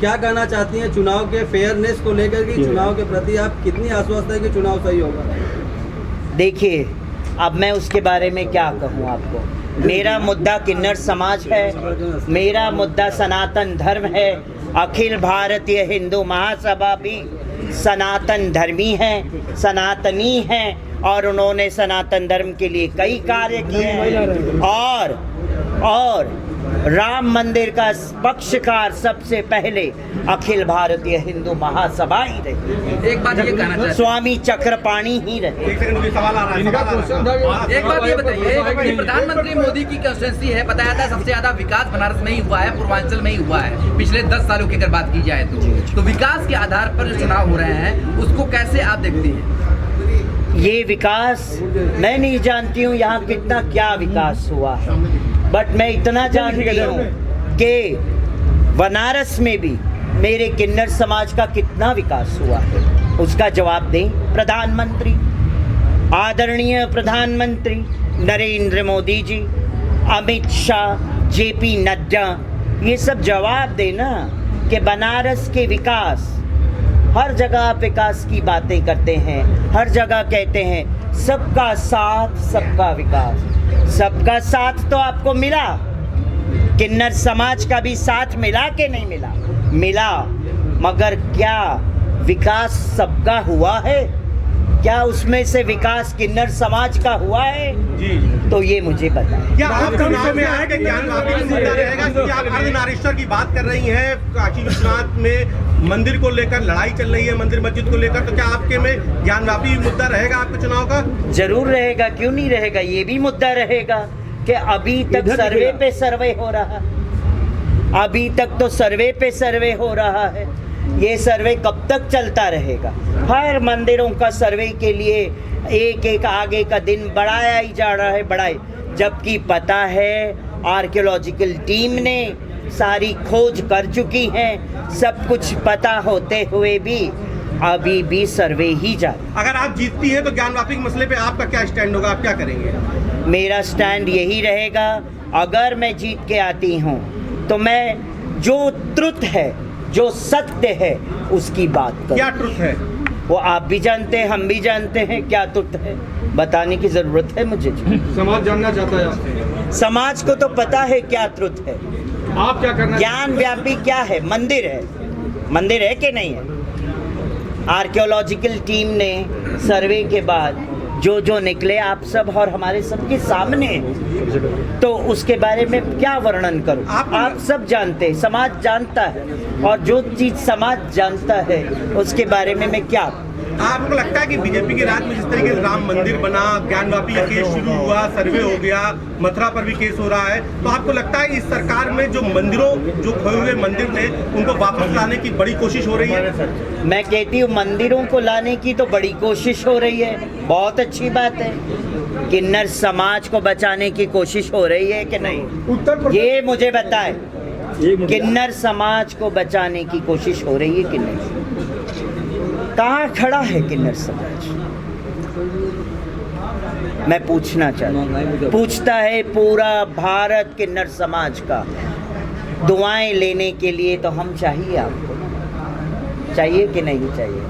क्या कहना चाहती हैं चुनाव के फेयरनेस को लेकर कि चुनाव के प्रति आप कितनी आश्वस्त है कि चुनाव सही होगा? देखिए, अब मैं उसके बारे में क्या कहूँ आपको। मेरा मुद्दा किन्नर समाज है, मेरा मुद्दा सनातन धर्म है। अखिल भारतीय हिंदू महासभा भी सनातन धर्मी है, सनातनी है, और उन्होंने सनातन धर्म के लिए कई कार्य किए हैं। और राम मंदिर का पक्षकार सबसे पहले अखिल भारतीय हिंदू महासभा ही रही। एक बात ये कहना चाहते स्वामी चक्रपाणी ही रहे। एक बात ये बताइए कि प्रधानमंत्री मोदी की कंस्टिट्यूंसी है, बताया था सबसे ज्यादा विकास बनारस में ही हुआ है, पूर्वांचल में ही हुआ है पिछले 10 सालों की अगर बात की जाए तो विकास के आधार पर जो चुनाव हो रहे हैं उसको कैसे आप देखती हैं? ये विकास मैं नहीं जानती हूँ यहाँ कितना क्या विकास हुआ है, बट मैं इतना जानती हूँ कि बनारस में भी मेरे किन्नर समाज का कितना विकास हुआ है, उसका जवाब दें प्रधानमंत्री, आदरणीय प्रधानमंत्री नरेंद्र मोदी जी, अमित शाह, जेपी नड्डा, ये सब जवाब देना कि बनारस के विकास, हर जगह आप विकास की बातें करते हैं, हर जगह कहते हैं सबका साथ सबका विकास। सबका साथ तो आपको मिला, किन्नर समाज का भी साथ मिला कि नहीं मिला? मिला, मगर क्या विकास सबका हुआ है? क्या उसमें से विकास किन्नर समाज का हुआ है? जी। तो ये मुझे बताएं। क्या आप चुनाव में आए कि ज्ञानवापी का मुद्दा रहेगा? क्योंकि आप अर्धनारीश्वर की बात कर रही हैं, काशी विश्वनाथ में मंदिर को लेकर लड़ाई चल रही है, मंदिर मस्जिद को लेकर, तो क्या आपके में ज्ञानवापी मुद्दा रहेगा आपके चुनाव का? जरूर रहेगा, क्यों नहीं रहेगा। ये भी मुद्दा रहेगा कि अभी तक सर्वे पे सर्वे हो रहा, अभी तक तो सर्वे पे सर्वे हो रहा है। ये सर्वे कब तक चलता रहेगा? हर मंदिरों का सर्वे के लिए एक एक आगे का दिन बढ़ाया ही जा रहा है, बढ़ाए, जबकि पता है आर्कियोलॉजिकल टीम ने सारी खोज कर चुकी है, सब कुछ पता होते हुए भी अभी भी सर्वे ही जा रहा है। अगर आप जीतती हैं तो ज्ञानवापी के मसले पे आपका क्या स्टैंड होगा, आप क्या करेंगे? मेरा स्टैंड यही रहेगा, अगर मैं जीत के आती हूँ तो मैं जो ट्रुथ है, जो सत्य है, उसकी बात करूँ। क्या ट्रुथ है? वो आप भी जानते हैं, हम भी जानते हैं क्या ट्रुथ है, बताने की जरूरत है मुझे? समाज जानना चाहता है आपसे। समाज को तो पता है क्या ट्रुथ है। आप क्या करना? ज्ञान व्यापी क्या है? मंदिर है, मंदिर है कि नहीं है? आर्कियोलॉजिकल टीम ने सर्वे के बाद जो निकले आप सब और हमारे सबके सामने, तो उसके बारे में क्या वर्णन करूं? आप सब जानते हैं, समाज जानता है, और जो चीज समाज जानता है उसके बारे में मैं क्या। आपको लगता है कि बीजेपी के राज में जिस तरीके से राम मंदिर बना, ज्ञानवापी का केस शुरू हुआ, सर्वे हो गया, मथुरा पर भी केस हो रहा है, तो आपको लगता है इस सरकार में जो मंदिरों, जो खोए हुए मंदिर थे, उनको वापस लाने की बड़ी कोशिश हो रही है? मैं कहती हूँ मंदिरों को लाने की तो बड़ी कोशिश हो रही है, बहुत अच्छी बात है। किन्नर समाज को बचाने की कोशिश हो रही है कि नहीं, ये मुझे बताएं। किन्नर समाज को बचाने की कोशिश हो रही है कि नहीं? कहाँ खड़ा है किन्नर समाज? मैं पूछना चाहता हूँ, पूछता है पूरा भारत किन्नर समाज का। दुआएं लेने के लिए तो हम चाहिए, आपको चाहिए कि नहीं चाहिए?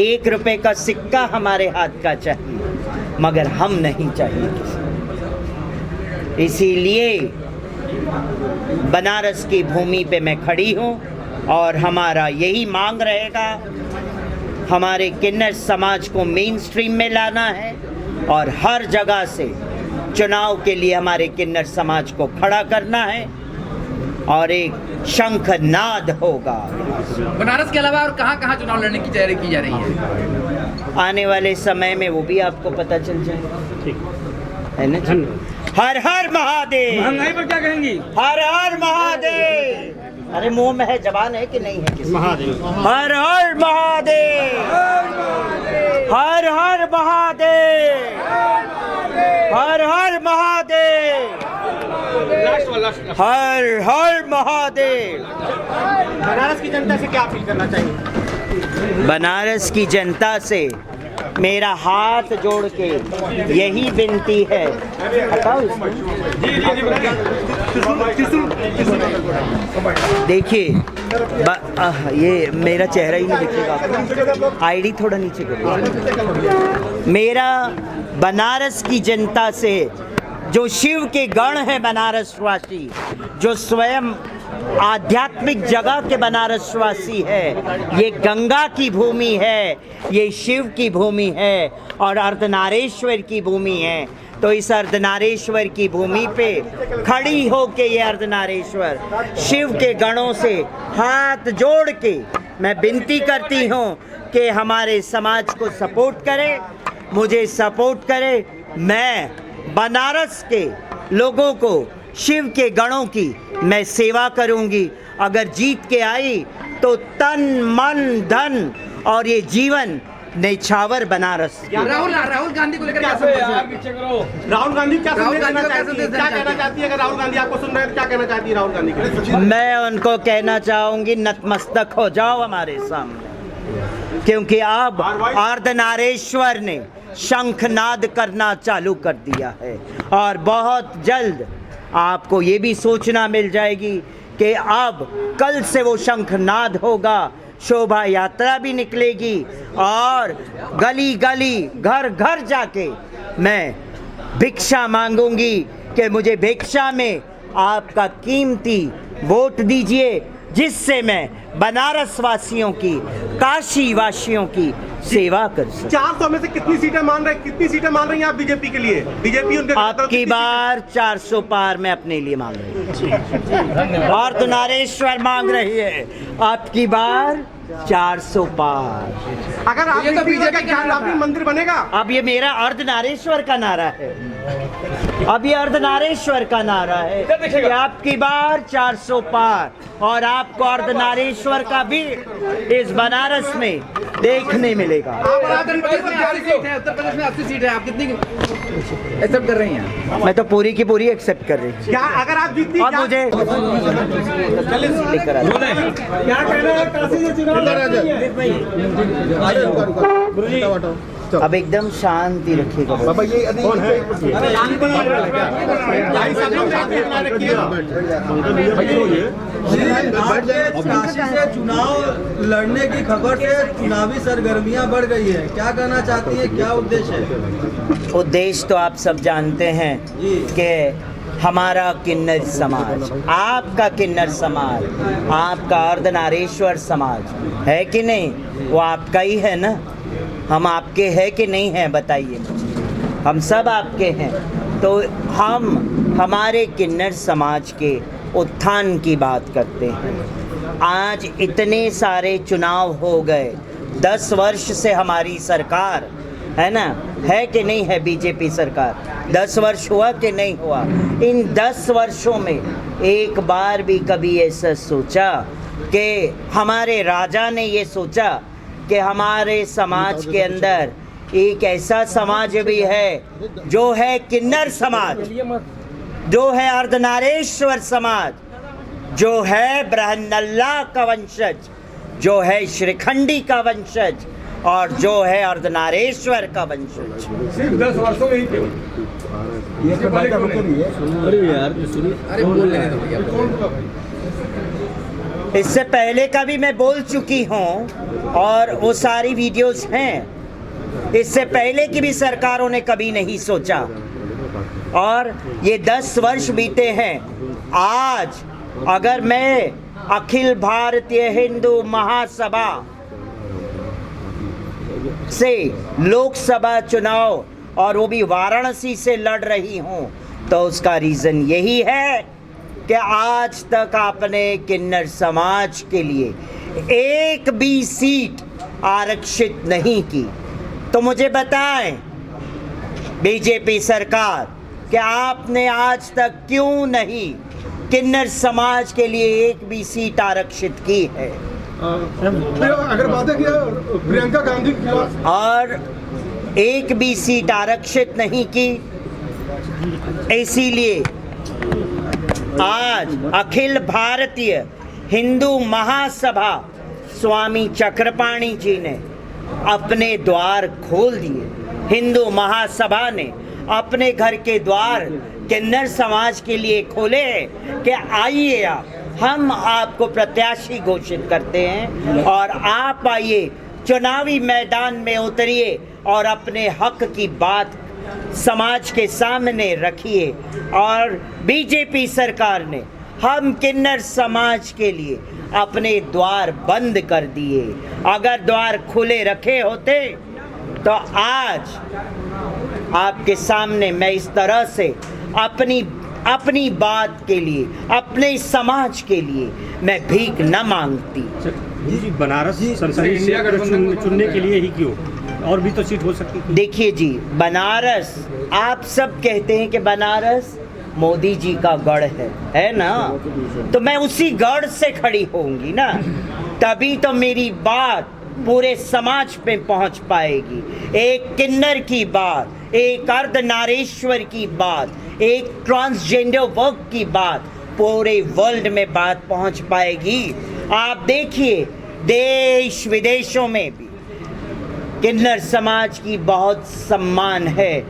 1 रुपए का सिक्का हमारे हाथ का चाहिए, मगर हम नहीं चाहिए किसी। इसीलिए बनारस की भूमि पे मैं खड़ी हूँ और हमारा यही मांग रहेगा, हमारे किन्नर समाज को मेन स्ट्रीम में लाना है और हर जगह से चुनाव के लिए हमारे किन्नर समाज को खड़ा करना है और एक शंखनाद होगा। बनारस के अलावा और कहाँ चुनाव लड़ने की तैयारी की जा रही है? आने वाले समय में वो भी आपको पता चल जाएगा, है ना जी? हर हर महादेव। महंगाई पर क्या कहेंगी? हर हर महादेव। अरे मुंह में है, जबान है कि नहीं है किसी? महादेव। हर हर महादेव, हर हर महादेव, हर हर महादेव, हर हर महादेव। बनारस की जनता से क्या अपील करना चाहिए? बनारस की जनता से मेरा हाथ जोड़ के यही विनती है। हटाओ इसको। देखिए, ये मेरा चेहरा ही नहीं दिखेगा आपको। आईडी थोड़ा नीचे करिए। मेरा बनारस की जनता से, जो शिव के गण हैं बनारसवासी, जो स्वयं आध्यात्मिक जगह के बनारसवासी है, ये गंगा की भूमि है, ये शिव की भूमि है और अर्धनारेश्वर की भूमि है। तो इस अर्धनारेश्वर की भूमि पे खड़ी हो के ये अर्धनारेश्वर शिव के गणों से हाथ जोड़ के मैं विनती करती हूँ कि हमारे समाज को सपोर्ट करे, मुझे सपोर्ट करे। मैं बनारस के लोगों को, शिव के गणों की मैं सेवा करूंगी। अगर जीत के आई तो तन मन धन और ये जीवन नेछावर बनारस। राहुल गांधी को लेकर क्या राहुल गांधी क्या कहना चाहती है? अगर राहुल गांधी आपको सुन रहे हैं क्या कहना चाहती है राहुल गांधी के? मैं उनको कहना चाहूंगी नतमस्तक हो जाओ हमारे सामने, क्योंकि अब अर्धनारेश्वर ने शंखनाद करना चालू कर दिया है और बहुत जल्द आपको ये भी सूचना मिल जाएगी कि अब कल से वो शंखनाद होगा, शोभा यात्रा भी निकलेगी और गली गली घर घर जाके मैं भिक्षा मांगूंगी कि मुझे भिक्षा में आपका कीमती वोट दीजिए, जिससे मैं बनारस वासियों की, काशी वासियों की सेवा कर सकूं। 400 में से कितनी सीटें मान रही हैं आप बीजेपी के लिए? बीजेपी उनके आपकी बार 400 पार मैं अपने लिए मांग रही हूँ और अर्धनारेश्वर मांग रही है आपकी बार 400 पार। अगर आप ये तो बीजेपी का मंदिर बनेगा। अब ये मेरा अर्धनारेश्वर का नारा है, अब ये अर्धनारेश्वर का नारा है कि आपकी बार 400 पार और आपको अर्धनारेश्वर का भी इस बनारस में देखने मिलेगा। उत्तर प्रदेश में 80 सीट है, आप कितनी एक्सेप्ट कर रही हैं? मैं तो पूरी की पूरी एक्सेप्ट कर रही हूँ। क्या अगर आप जीतती और मुझे लेकर क्या कहना है काशी से चुनाव? अब एकदम शांति रखिएगा। बाबा ये कौन है? काशी से चुनाव लड़ने की खबर से चुनावी सरगर्मियां बढ़ गई है, क्या कहना चाहती है, क्या उद्देश्य है? उद्देश्य तो आप सब जानते हैं कि हमारा किन्नर समाज, आपका किन्नर समाज, आपका अर्धनारेश्वर समाज है कि नहीं, वो आपका ही है ना। हम आपके हैं कि नहीं हैं बताइए मुझे। हम सब आपके हैं। तो हम हमारे किन्नर समाज के उत्थान की बात करते हैं। आज इतने सारे चुनाव हो गए, 10 वर्ष से हमारी सरकार है ना, है कि नहीं है बीजेपी सरकार? 10 वर्ष हुआ कि नहीं हुआ? इन 10 वर्षों में एक बार भी कभी ऐसा सोचा कि हमारे राजा ने ये सोचा कि हमारे समाज के अंदर एक ऐसा समाज भी है जो है किन्नर समाज, जो है अर्धनारेश्वर समाज, जो है ब्रह्मनल्ला का वंशज, जो है श्रीखंडी का वंशज और जो है अर्धनारेश्वर का वंशज। सिर्फ 10 वर्षों में ही इससे पहले का भी मैं बोल चुकी हूँ और वो सारी वीडियोस हैं। इससे पहले की भी सरकारों ने कभी नहीं सोचा और ये 10 वर्ष बीते हैं। आज अगर मैं अखिल भारतीय हिंदू महासभा से लोकसभा चुनाव और वो भी वाराणसी से लड़ रही हूँ तो उसका रीज़न यही है कि आज तक आपने किन्नर समाज के लिए एक भी सीट आरक्षित नहीं की। तो मुझे बताएं बीजेपी सरकार कि आपने आज तक क्यों नहीं किन्नर समाज के लिए एक भी सीट आरक्षित की है? अगर बातें किया प्रियंका गांधी और एक भी सीट आरक्षित नहीं की, इसीलिए आज अखिल भारतीय हिंदू महासभा स्वामी चक्रपाणी जी ने अपने द्वार खोल दिए। हिंदू महासभा ने अपने घर के द्वार किन्नर समाज के लिए खोले कि आइए आप हम आपको प्रत्याशी घोषित करते हैं और आप आइए, चुनावी मैदान में उतरिए और अपने हक की बात समाज के सामने रखिए। और बीजेपी सरकार ने हम किन्नर समाज के लिए अपने द्वार बंद कर दिए। अगर द्वार खुले रखे होते तो आज आपके सामने मैं इस तरह से अपनी बात के लिए, अपने समाज के लिए मैं भीख न मांगती। जी, बनारस संसदीय सीट चुनने के लिए ही क्यों? और भी तो सीट हो सकती थी। देखिए जी, बनारस, आप सब कहते हैं कि बनारस मोदी जी का गढ़ है ना, तो मैं उसी गढ़ से खड़ी होंगी ना, तभी तो मेरी बात पूरे समाज पे पहुंच पाएगी। एक किन्नर की बात, एक अर्धनारीश्वर की बात, एक ट्रांसजेंडर वर्ग की बात पूरे वर्ल्ड में बात पहुंच पाएगी। आप देखिए, देश विदेशों में भी किन्नर समाज की बहुत सम्मान है,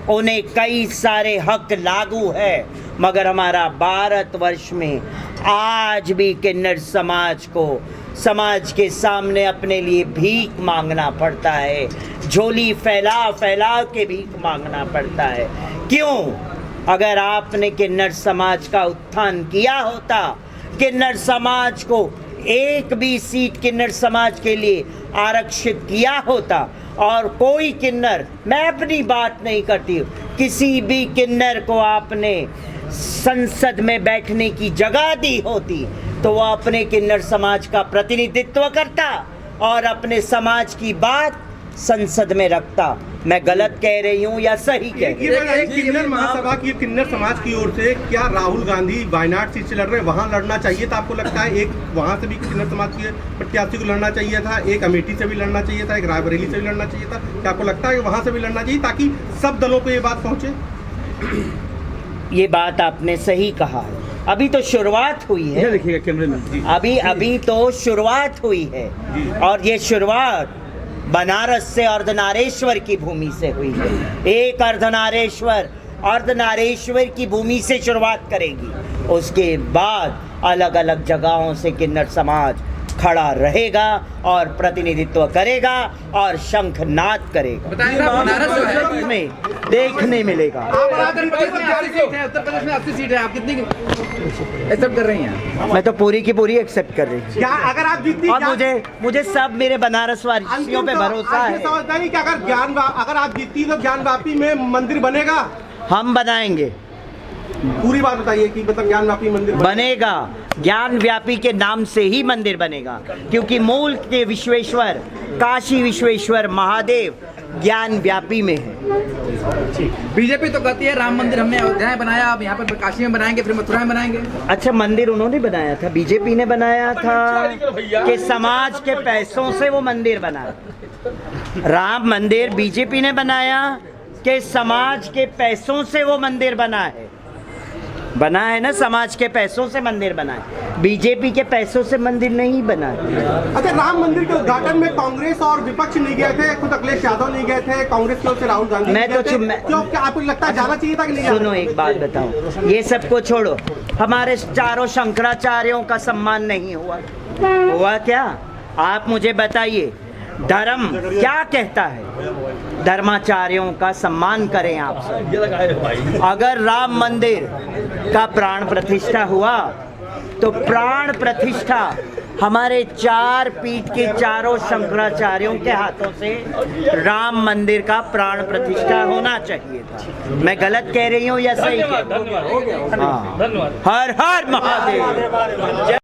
उन्हें कई सारे हक लागू है, मगर हमारा भारतवर्ष में आज भी किन्नर समाज को समाज के सामने अपने लिए भीख मांगना पड़ता है, झोली फैला फैला के भीख मांगना पड़ता है। क्यों? अगर आपने किन्नर समाज का उत्थान किया होता, किन्नर समाज को एक भी सीट किन्नर समाज के लिए आरक्षित किया होता, और कोई किन्नर, मैं अपनी बात नहीं करती हूँ, किसी भी किन्नर को आपने संसद में बैठने की जगह दी होती तो वो अपने किन्नर समाज का प्रतिनिधित्व करता और अपने समाज की बात संसद में रखता। मैं गलत कह रही हूँ या सही कह रही हूँ? किन्नर महासभा की, किन्नर समाज की ओर से क्या राहुल गांधी वायनाड सीट से लड़ रहे हैं, वहां लड़ना चाहिए था? आपको लगता है एक वहां से भी किन्नर समाज के प्रत्याशी को लड़ना चाहिए था, एक अमेठी से भी लड़ना चाहिए था, एक रायबरेली से भी लड़ना चाहिए था? क्या आपको लगता है कि वहां से भी लड़ना चाहिए ताकि सब दलों को ये बात पहुंचे? ये बात आपने सही कहा है। अभी तो शुरुआत हुई है, देखिएगा कैमरे में। अभी तो शुरुआत हुई है, और ये शुरुआत बनारस से अर्धनारीश्वर की भूमि से हुई है। एक अर्धनारीश्वर की भूमि से शुरुआत करेगी, उसके बाद अलग अलग जगहों से किन्नर समाज खड़ा रहेगा और प्रतिनिधित्व करेगा और शंखनाद करेगा। बताएं ना, बनारस जो है में देखने मिलेगा। उत्तर प्रदेश में 80 सीट है, आप कितनी एक्सेप्ट कर रही हैं? मैं तो पूरी की पूरी एक्सेप्ट कर रही हूँ, क्या अगर आप जीतती, और मुझे सब मेरे बनारस वासियों पे भरोसा है। समझता नहीं कि अगर आप जीतती तो ज्ञानवापी में मंदिर बनेगा? हम बनाएंगे, पूरी बात बताइए कि मतलब ज्ञानवापी मंदिर बनेगा। ज्ञान व्यापी के नाम से ही मंदिर बनेगा, क्योंकि मूल के विश्वेश्वर काशी विश्वेश्वर महादेव ज्ञान व्यापी में है। बीजेपी तो कहती है राम मंदिर हमने अयोध्या में बनाया, अब यहाँ पर काशी में बनाएंगे, फिर मथुरा में बनाएंगे। अच्छा, मंदिर उन्होंने बनाया था, बीजेपी ने बनाया था कि समाज के पैसों से वो मंदिर बना? राम मंदिर बीजेपी ने बनाया कि समाज के पैसों से वो मंदिर बना है? बना है ना, समाज के पैसों से मंदिर बना है, बीजेपी के पैसों से मंदिर नहीं बना है। अच्छा, राम मंदिर के उद्घाटन में कांग्रेस और विपक्ष नहीं गए थे, खुद अखिलेश यादव नहीं गए थे, कांग्रेस की ओर से राहुल गांधी मैं तो क्यों, क्या आपको लगता है जाना चाहिए था कि नहीं? सुनो, एक बात बताऊं, ये सबको छोड़ो, हमारे चारों शंकराचार्यों का सम्मान नहीं हुआ क्या? आप मुझे बताइए, धर्म क्या कहता है? धर्माचार्यों का सम्मान करें आप सब। अगर राम मंदिर का प्राण प्रतिष्ठा हुआ तो प्राण प्रतिष्ठा हमारे चार पीठ के चारों शंकराचार्यों के हाथों से राम मंदिर का प्राण प्रतिष्ठा होना चाहिए था। मैं गलत कह रही हूँ या सही? धन्यवाद। हर हर महादेव।